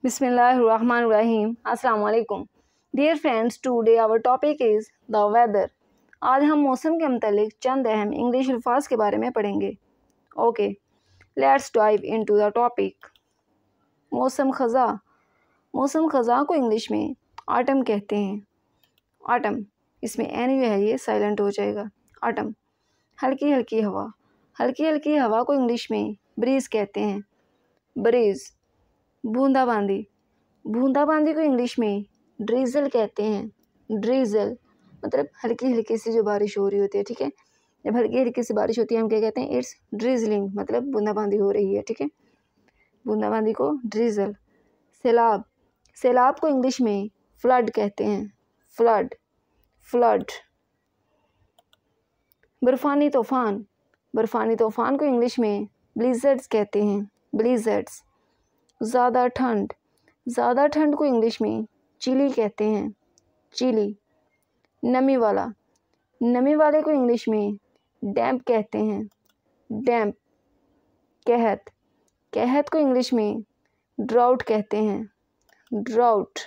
बिस्मिल्लाहिर्रहमानिर्रहीम। अस्सलाम वालेकुम dear friends, today our topic is the weather. आज हम मौसम के मतलब चंद अहम इंग्लिश अल्फाज के बारे में पढ़ेंगे। Okay, let's dive into the topic. मौसम ख़ज़ा। मौसम ख़ज़ा को इंग्लिश में ऑटम कहते हैं। ऑटम, इसमें एन जो है ये साइलेंट हो जाएगा। ऑटम। हल्की हल्की हवा। हल्की हल्की हवा को इंग्लिश में ब्रीज़ कहते हैं। ब्रीज़। बूंदाबांदी। बूंदाबांदी को इंग्लिश में ड्रीजल कहते हैं। ड्रीजल मतलब हल्की हल्की सी जो बारिश हो रही होती है, ठीक है। जब हल्की हल्की सी बारिश होती है हम क्या कहते हैं, इट्स ड्रिजलिंग, मतलब बूंदाबांदी हो रही है, ठीक है। बूंदाबांदी को ड्रीजल। सैलाब। सैलाब को इंग्लिश में फ्लड कहते हैं। फ्लड। फ्लड। बर्फानी तूफान। बर्फानी तूफान को इंग्लिश में ब्लिज़र्ड्स कहते हैं। ब्लिज़र्ड्स। ज़्यादा ठंड। ज़्यादा ठंड को इंग्लिश में चिली कहते हैं। चिली। नमी वाला। नमी वाले को इंग्लिश में डैम्प कहते हैं। डैम्प। कहत। कहत को इंग्लिश में ड्राउट कहते हैं। ड्राउट।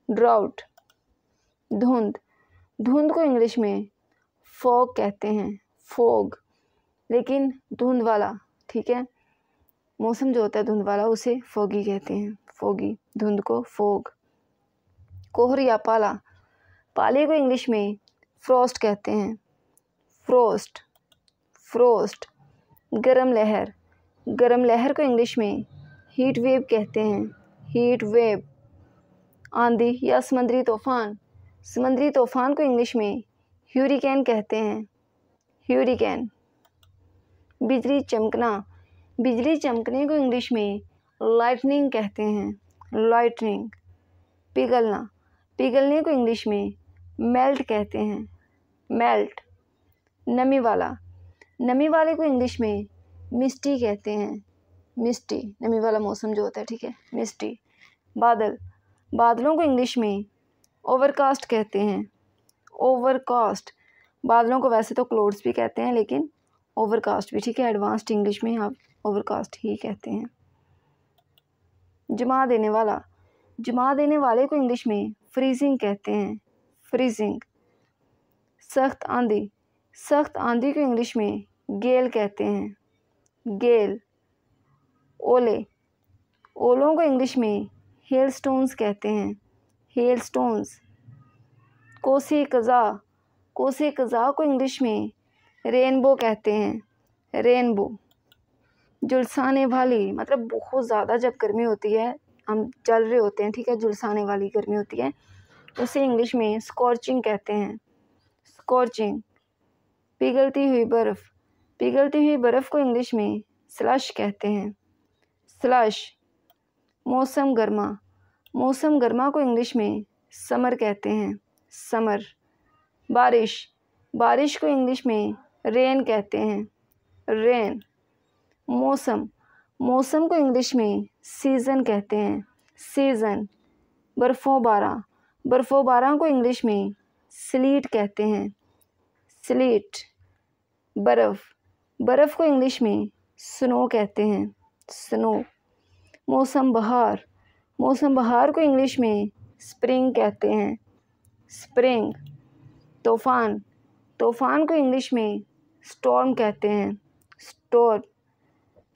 ड्राउट। धुंध। धुंध को इंग्लिश में फॉग कहते हैं। फॉग, लेकिन धुंध वाला, ठीक है। मौसम जो होता है धुंध वाला उसे फोगी कहते हैं। फोगी। धुंध को फोग। कोहर या पाला। पाले को इंग्लिश में फ्रॉस्ट कहते हैं। फ्रोस्ट। फ्रोस्ट। गरम लहर। गरम लहर को इंग्लिश में हीट वेव कहते हैं। Heat wave. आंधी या समुद्री तूफान। समुद्री तूफान को इंग्लिश में ह्यूरिकेन कहते हैं। ह्यूरिकेन। बिजली चमकना। बिजली चमकने को इंग्लिश में लाइटनिंग कहते हैं। लाइटनिंग। पिघलना। पिघलने को इंग्लिश में मेल्ट कहते हैं। मेल्ट। नमी वाला। नमी वाले को इंग्लिश में मिस्टी कहते हैं। मिस्टी। नमी वाला मौसम जो होता है, ठीक है, मिस्टी। बादल। बादलों को इंग्लिश में ओवरकास्ट कहते हैं। ओवरकास्ट। बादलों को वैसे तो क्लाउड्स भी कहते हैं, लेकिन ओवरकास्ट भी, ठीक है, एडवांस्ड इंग्लिश में आप ओवरकास्ट ही कहते हैं। जमा देने वाला। जमा देने वाले को इंग्लिश में फ्रीजिंग कहते हैं। फ्रीजिंग। सख्त आंधी। सख्त आंधी को इंग्लिश में गेल कहते हैं। गेल। ओले। ओलों को इंग्लिश में हेल स्टोन्स कहते हैं। Hail stones. कोसी कज़ा। कोसी कज़ा को इंग्लिश में रेनबो कहते हैं। रेनबो। झुलसाने वाली, मतलब बहुत ज़्यादा जब गर्मी होती है, हम जल रहे होते हैं, ठीक है, झुलसाने वाली गर्मी होती है, उसे इंग्लिश में स्कॉर्चिंग कहते हैं। स्कॉर्चिंग। पिघलती हुई बर्फ़। पिघलती हुई बर्फ़ को इंग्लिश में स्लश कहते हैं। स्लश। मौसम गर्मा। मौसम गर्मा को इंग्लिश में समर कहते हैं। समर। बारिश। बारिश को इंग्लिश में रेन कहते हैं। रेन। मौसम। मौसम को इंग्लिश में सीज़न कहते हैं। सीज़न। बर्फ़ोबारा। बर्फ़ोबारा को इंग्लिश में स्लीट कहते हैं। स्लीट। बर्फ़। बर्फ़ को इंग्लिश में स्नो कहते हैं। स्नो। मौसम बहार। मौसम बहार को इंग्लिश में स्प्रिंग कहते हैं। स्प्रिंग। तूफ़ान। तूफ़ान को इंग्लिश में स्टॉर्म कहते हैं। स्टॉर्म।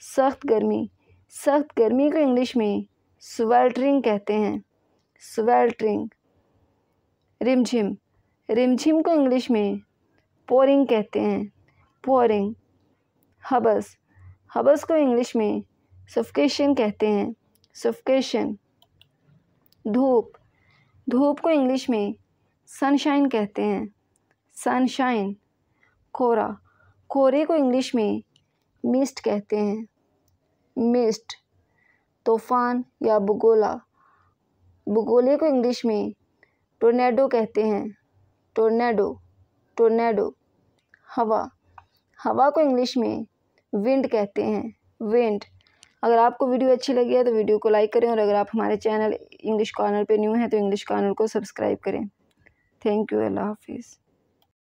सख्त गर्मी। सख्त गर्मी को इंग्लिश में स्वेल्टरिंग कहते हैं। स्वेल्टरिंग। रिमझिम। रिमझिम को इंग्लिश में पोरिंग कहते हैं। पोरिंग। हबस। हबस को इंग्लिश में सफोकेशन कहते हैं। सफोकेशन। धूप। धूप को इंग्लिश में सनशाइन कहते हैं। सनशाइन। कोहरा। कोहरे को इंग्लिश में मिस्ट कहते हैं। मिस्ट। तूफ़ान या बुगोला। बुगोले को इंग्लिश में टोर्नेडो कहते हैं। टोर्नेडो। टोर्नेडो। हवा। हवा को इंग्लिश में विंड कहते हैं। विंड। अगर आपको वीडियो अच्छी लगी है तो वीडियो को लाइक करें, और अगर आप हमारे चैनल इंग्लिश कॉर्नर पे न्यू हैं तो इंग्लिश कॉर्नर को सब्सक्राइब करें। Thank you. अल्लाह हाफिज़।